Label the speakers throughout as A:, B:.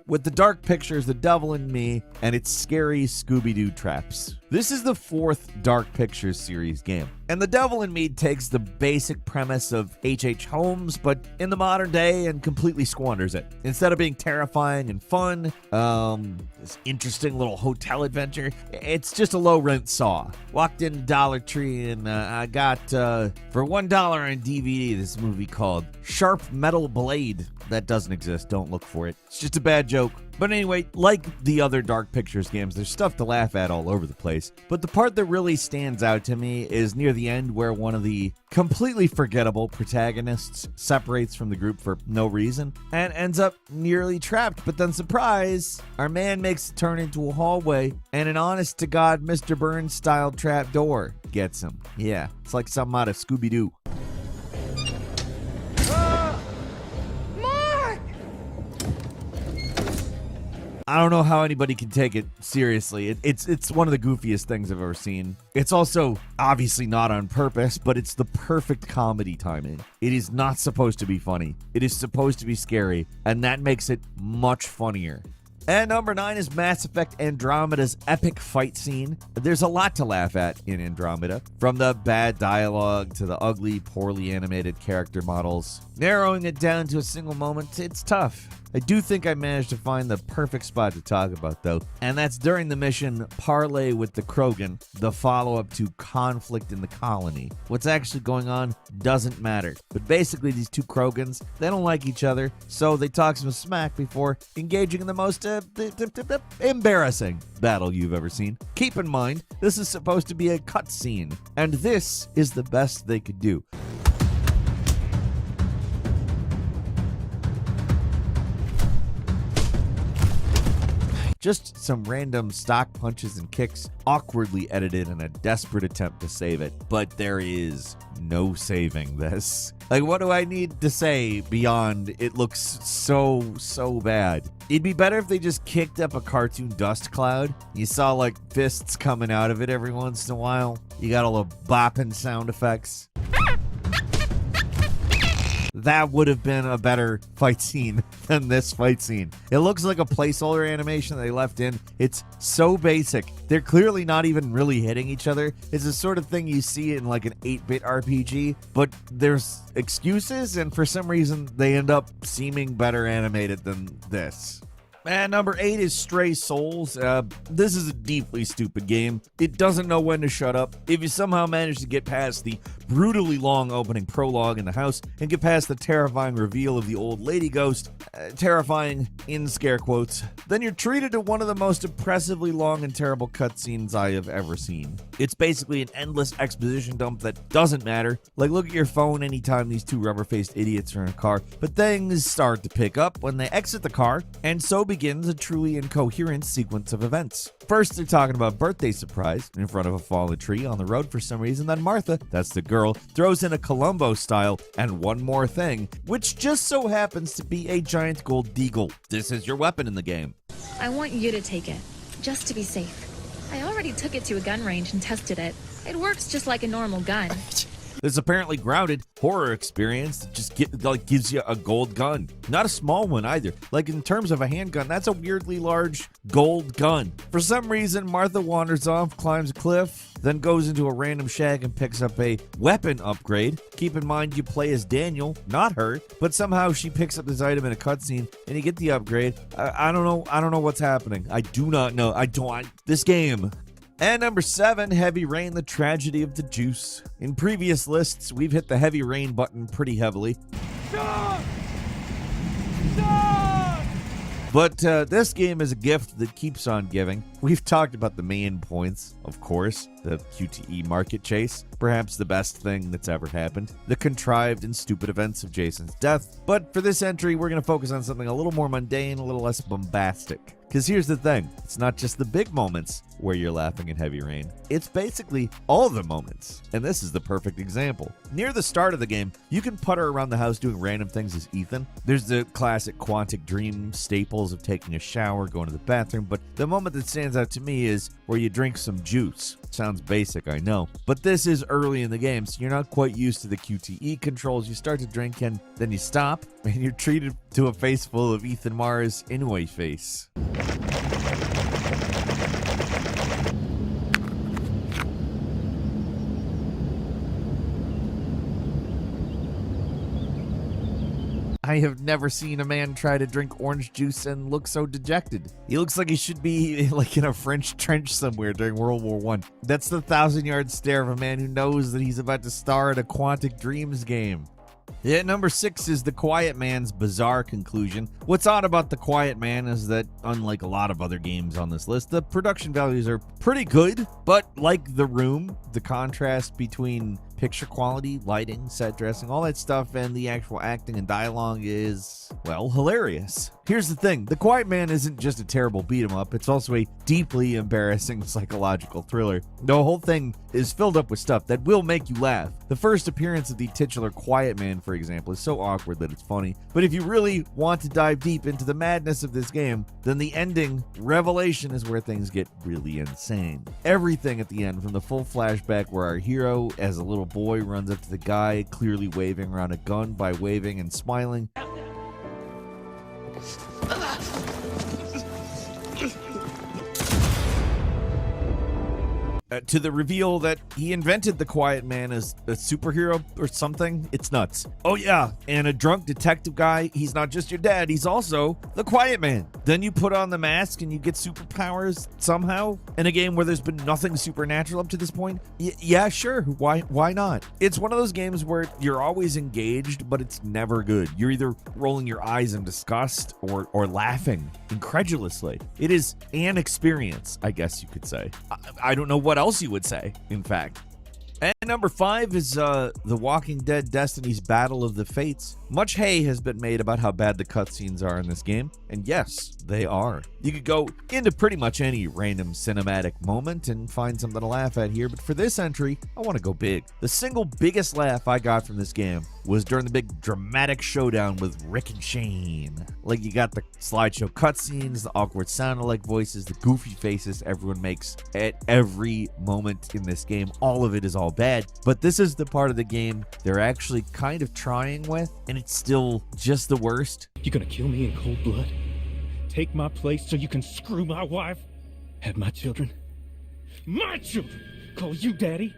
A: with the dark pictures The Devil in Me and its scary Scooby-Doo traps. This is the 4th Dark Pictures series game, and The Devil in Me takes the basic premise of H.H. Holmes, but in the modern day, and completely squanders it. Instead of being terrifying and fun, this interesting little hotel adventure, it's just a low-rent Saw. Walked in Dollar Tree and I got, for $1 on DVD, this movie called Sharp Metal Blade. That doesn't exist, don't look for it. It's just a bad joke. But anyway, like the other Dark Pictures games, there's stuff to laugh at all over the place. But the part that really stands out to me is near the end where one of the completely forgettable protagonists separates from the group for no reason and ends up nearly trapped. But then, surprise, our man makes a turn into a hallway and an honest-to-God Mr. Burns-style trap door gets him. Yeah, it's like something out of Scooby-Doo. I don't know how anybody can take it seriously. It's one of the goofiest things I've ever seen. It's also obviously not on purpose, but it's the perfect comedy timing. It is not supposed to be funny. It is supposed to be scary, and that makes it much funnier. And number 9 is Mass Effect Andromeda's epic fight scene. There's a lot to laugh at in Andromeda, from the bad dialogue to the ugly, poorly animated character models. Narrowing it down to a single moment, it's tough. I do think I managed to find the perfect spot to talk about, though, and that's during the mission Parley with the Krogan, the follow-up to Conflict in the Colony. What's actually going on doesn't matter, but basically these two Krogans, they don't like each other, so they talk some smack before engaging in the most embarrassing battle you've ever seen. Keep in mind, this is supposed to be a cutscene, and this is the best they could do. Just some random stock punches and kicks, awkwardly edited in a desperate attempt to save it. But there is no saving this. Like, what do I need to say beyond it looks so bad? It'd be better if they just kicked up a cartoon dust cloud. You saw, like, fists coming out of it every once in a while. You got all the bopping sound effects. That would have been a better fight scene than this fight scene. It looks like a placeholder animation they left in. It's so basic. They're clearly not even really hitting each other. It's the sort of thing you see in like an 8-bit RPG, but there's excuses, and for some reason they end up seeming better animated than this. And number 8 is Stray Souls. This is a deeply stupid game. It doesn't know when to shut up. If you somehow manage to get past the brutally long opening prologue in the house and get past the terrifying reveal of the old lady ghost, terrifying in scare quotes, then you're treated to one of the most oppressively long and terrible cutscenes I have ever seen. It's basically an endless exposition dump that doesn't matter. Like, look at your phone anytime these two rubber-faced idiots are in a car. But things start to pick up when they exit the car, and so begins a truly incoherent sequence of events. First, they're talking about birthday surprise in front of a fallen tree on the road for some reason. Then Martha, that's the girl, throws in a Columbo style and one more thing, which just so happens to be a giant gold deagle. This is your weapon in the game.
B: I want you to take it, just to be safe. I already took it to a gun range and tested it. It works just like a normal gun.
A: This apparently grounded horror experience that just gives you a gold gun. Not a small one either. Like, in terms of a handgun, that's a weirdly large gold gun. For some reason, Martha wanders off, climbs a cliff, then goes into a random shack and picks up a weapon upgrade. Keep in mind you play as Daniel, not her, but somehow she picks up this item in a cutscene and you get the upgrade. I don't know what's happening. I do not know. This game. And number 7, Heavy Rain, the Tragedy of the Juice. In previous lists, we've hit the Heavy Rain button pretty heavily. Stop! Stop! But this game is a gift that keeps on giving. We've talked about the main points, of course. The QTE market chase, perhaps the best thing that's ever happened. The contrived and stupid events of Jason's death. But for this entry, we're going to focus on something a little more mundane, a little less bombastic. Because here's the thing, it's not just the big moments where you're laughing in Heavy Rain. It's basically all the moments, and this is the perfect example. Near the start of the game, you can putter around the house doing random things as Ethan. There's the classic Quantic Dream staples of taking a shower, going to the bathroom, but the moment that stands out to me is where you drink some juice. Sounds basic, I know. But this is early in the game, so you're not quite used to the QTE controls. You start to drink and then you stop, and you're treated to a face full of Ethan Mars' Inoue face. I have never seen a man try to drink orange juice and look so dejected. He looks like he should be like in a French trench somewhere during World War I. That's the 1,000-yard stare of a man who knows that he's about to star in a Quantic Dreams game. Yeah, number 6 is The Quiet Man's bizarre conclusion. What's odd about The Quiet Man is that, unlike a lot of other games on this list, the production values are pretty good, but like The Room, the contrast between picture quality, lighting, set dressing, all that stuff, and the actual acting and dialogue is, well, hilarious. Here's the thing, The Quiet Man isn't just a terrible beat-em-up, it's also a deeply embarrassing psychological thriller. The whole thing is filled up with stuff that will make you laugh. The first appearance of the titular Quiet Man, for example, is so awkward that it's funny, but if you really want to dive deep into the madness of this game, then the ending, Revelation, is where things get really insane. Everything at the end, from the full flashback where our hero, as a little boy, runs up to the guy clearly waving around a gun by waving and smiling, to the reveal that he invented the Quiet Man as a superhero or something. It's nuts. Oh yeah, and a drunk detective guy, he's not just your dad, he's also the Quiet Man. Then you put on the mask and you get superpowers somehow in a game where there's been nothing supernatural up to this point. Yeah, sure, why not? It's one of those games where you're always engaged, but it's never good. You're either rolling your eyes in disgust or laughing incredulously. It is an experience, I guess you could say. I don't know what else you would say, in fact. And number 5 is The Walking Dead Destiny's Battle of the Fates. Much hay has been made about how bad the cutscenes are in this game, and yes, they are. You could go into pretty much any random cinematic moment and find something to laugh at here, but for this entry, I want to go big. The single biggest laugh I got from this game was during the big dramatic showdown with Rick and Shane. Like, you got the slideshow cutscenes, the awkward sound-alike voices, the goofy faces everyone makes at every moment in this game. All of it is all bad, but this is the part of the game they're actually kind of trying with, and it's still just the worst.
C: You gonna kill me in cold blood? Take my place so you can screw my wife? Have my children? My children! Call you daddy?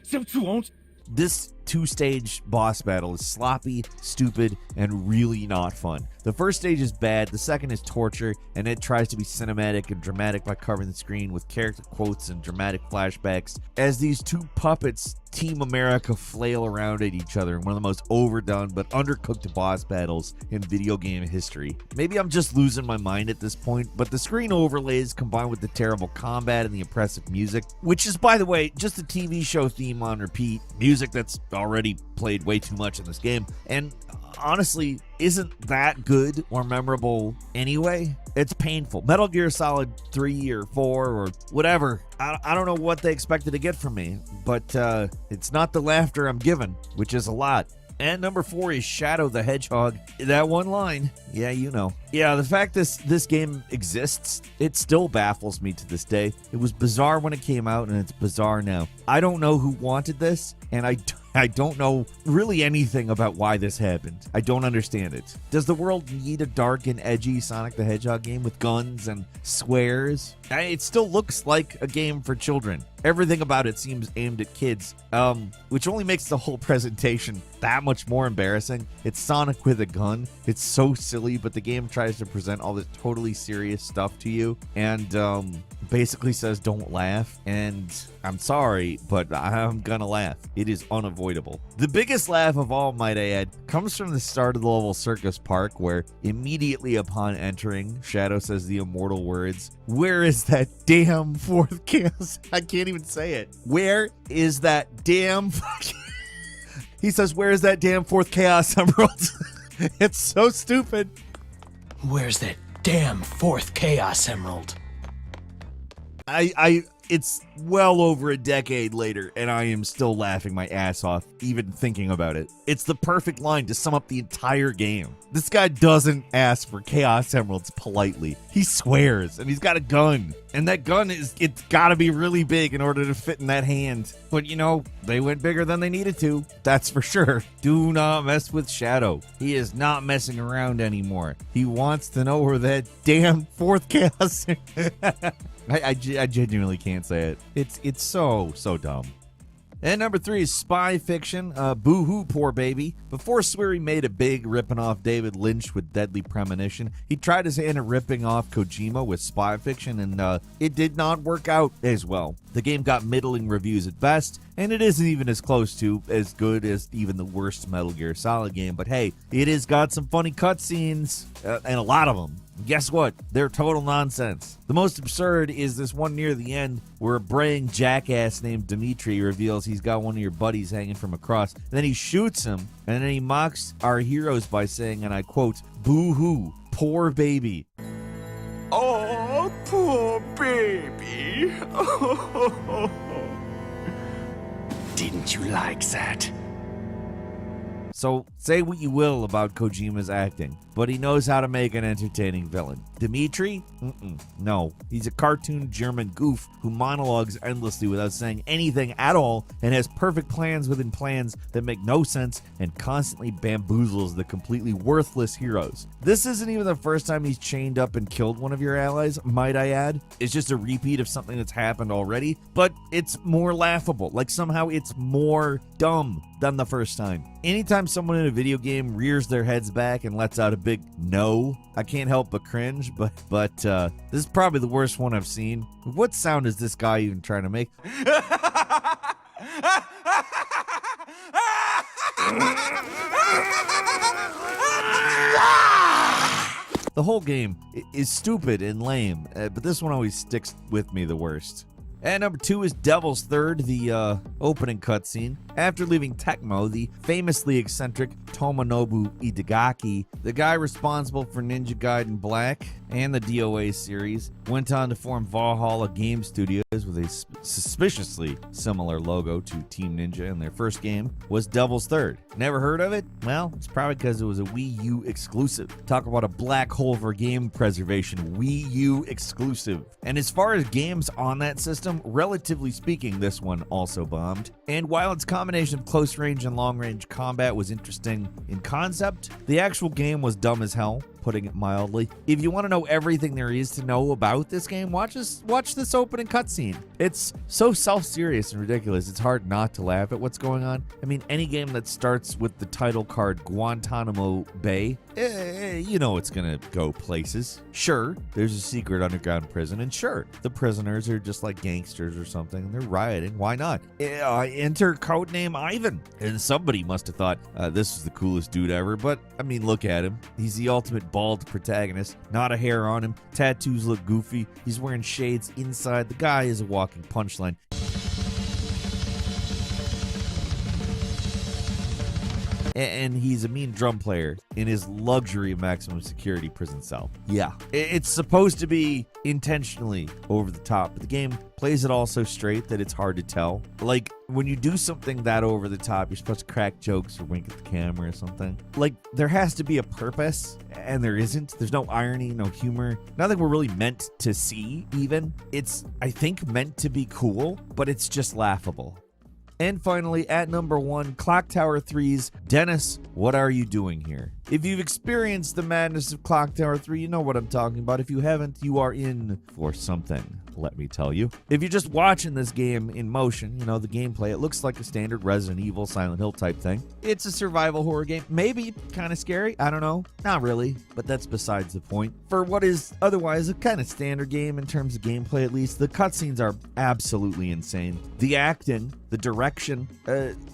C: Is that what you want?
A: This 2-stage boss battle is sloppy, stupid, and really not fun. The first stage is bad, the second is torture, and it tries to be cinematic and dramatic by covering the screen with character quotes and dramatic flashbacks as these two puppets, Team America, flail around at each other in one of the most overdone but undercooked boss battles in video game history. Maybe I'm just losing my mind at this point, but the screen overlays combined with the terrible combat and the impressive music, which is, by the way, just a TV show theme on repeat, music that's already played way too much in this game, and honestly isn't that good or memorable anyway. It's painful. Metal Gear Solid 3 or 4 or whatever, I don't know what they expected to get from me, but it's not the laughter I'm given, which is a lot. And number 4 is Shadow the Hedgehog. That one line, yeah, you know. Yeah, the fact this game exists, it still baffles me to this day. It was bizarre when it came out, and it's bizarre now. I don't know who wanted this, and I don't know really anything about why this happened. I don't understand it. Does the world need a dark and edgy Sonic the Hedgehog game with guns and swears? It still looks like a game for children. Everything about it seems aimed at kids, which only makes the whole presentation that much more embarrassing. It's Sonic with a gun. It's so silly, but the game tries to present all this totally serious stuff to you, and basically says don't laugh, and I'm sorry, but I'm gonna laugh. It is unavoidable. The biggest laugh of all, might I add, comes from the start of the level Circus Park, where immediately upon entering, Shadow says the immortal words, "Where is that damn fourth chaos?" I can't even say it. Where is that damn fucking... He says, "Where is that damn fourth Chaos Emerald?" It's so stupid.
D: Where's that damn fourth Chaos Emerald?
A: It's well over a decade later, and I am still laughing my ass off, even thinking about it. It's the perfect line to sum up the entire game. This guy doesn't ask for Chaos Emeralds politely. He swears, and he's got a gun. And that gun it's gotta be really big in order to fit in that hand. But you know, they went bigger than they needed to. That's for sure. Do not mess with Shadow. He is not messing around anymore. He wants to know where that damn fourth Chaos I genuinely can't say it. It's so dumb. And number 3 is Spy Fiction. Boo-hoo, poor baby. Before Swery made a big ripping off David Lynch with Deadly Premonition, he tried his hand at ripping off Kojima with Spy Fiction, and it did not work out as well. The game got middling reviews at best, and it isn't even as close to as good as even the worst Metal Gear Solid game, but hey, it has got some funny cutscenes, and a lot of them. Guess what? They're total nonsense. The most absurd is this one near the end where a braying jackass named Dimitri reveals he's got one of your buddies hanging from a cross. Then he shoots him, and then he mocks our heroes by saying, and I quote, "Boo-hoo, poor baby."
E: Oh, poor baby. Didn't you like that?
A: So, say what you will about Kojima's acting, but he knows how to make an entertaining villain. Dimitri? No. He's a cartoon German goof who monologues endlessly without saying anything at all and has perfect plans within plans that make no sense and constantly bamboozles the completely worthless heroes. This isn't even the first time he's chained up and killed one of your allies, might I add. It's just a repeat of something that's happened already, but it's more laughable. Like somehow it's more dumb than the first time. Anytime someone in a video game rears their heads back and lets out a big no, I can't help but cringe, but this is probably the worst one I've seen. What sound is this guy even trying to make? The whole game is stupid and lame, but this one always sticks with me the worst. And number 2 is Devil's Third, the opening cutscene. After leaving Tecmo, the famously eccentric Tomonobu Itagaki, the guy responsible for Ninja Gaiden Black and the DOA series, went on to form Valhalla Game Studios with a suspiciously similar logo to Team Ninja, and their first game was Devil's Third. Never heard of it? Well, it's probably because it was a Wii U exclusive. Talk about a black hole for game preservation. Wii U exclusive. And as far as games on that system, relatively speaking, this one also bombed. And while its combination of close range and long range combat was interesting in concept, the actual game was dumb as hell, putting it mildly. If you want to know everything there is to know about this game, watch this opening cutscene. It's so self-serious and ridiculous, it's hard not to laugh at what's going on. I mean, any game that starts with the title card Guantanamo Bay, you know it's gonna go places. Sure, there's a secret underground prison, and sure, the prisoners are just like gangsters or something, and they're rioting. Why not? Enter codename Ivan. And somebody must have thought, this is the coolest dude ever, but I mean, look at him. He's the ultimate bald protagonist, not a hair on him, tattoos look goofy, he's wearing shades inside. The guy is a walking punchline. And he's a mean drum player in his luxury maximum security prison cell. Yeah, it's supposed to be intentionally over the top, but the game plays it all so straight that it's hard to tell. Like, when you do something that over the top, you're supposed to crack jokes or wink at the camera or something. Like, there has to be a purpose, and there isn't. There's no irony, no humor, nothing we're really meant to see, even. It's, I think, meant to be cool, but it's just laughable. And finally, at number 1, Clock Tower 3's Dennis, What Are You Doing Here? If you've experienced the madness of Clock Tower 3, you know what I'm talking about. If you haven't, you are in for something, let me tell you. If you're just watching this game in motion, you know, the gameplay, it looks like a standard Resident Evil, Silent Hill type thing. It's a survival horror game. Maybe kind of scary. I don't know. Not really, but that's besides the point. For what is otherwise a kind of standard game in terms of gameplay, at least, the cutscenes are absolutely insane. The acting, the direction,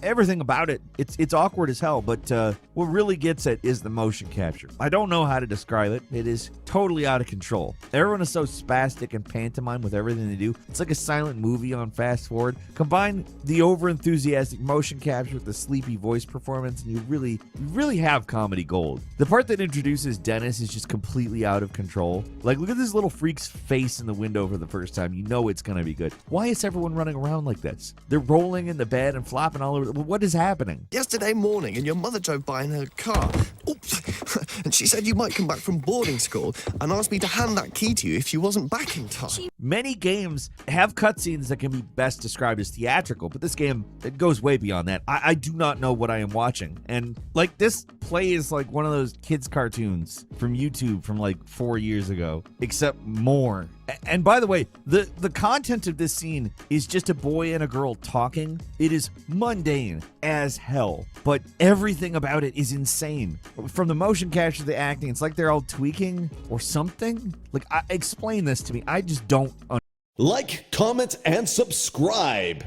A: everything about it, it's awkward as hell, but what really gets it is the motion capture. I don't know how to describe it. It is totally out of control. Everyone is so spastic and pantomime with everything they do. It's like a silent movie on fast forward. Combine the over-enthusiastic motion capture with the sleepy voice performance, and you really have comedy gold. The part that introduces Dennis is just completely out of control. Like, look at this little freak's face in the window for the first time. You know it's gonna be good. Why is everyone running around like this? They're rolling in the bed and flopping all over. What is happening?
F: Yesterday morning, and your mother drove by in her car. Oops. And she said you might come back from boarding school and asked me to hand that key to you if you wasn't back in time.
A: Many games have cutscenes that can be best described as theatrical, but this game, it goes way beyond that. I do not know what I am watching. And like, this plays like one of those kids cartoons from YouTube from like 4 years ago, except more. And by the way, the content of this scene is just a boy and a girl talking. It is mundane as hell, but everything about it is insane. From the motion capture to the acting, it's like they're all tweaking or something. Like, explain this to me. I just don't understand.
G: Like, comment, and subscribe.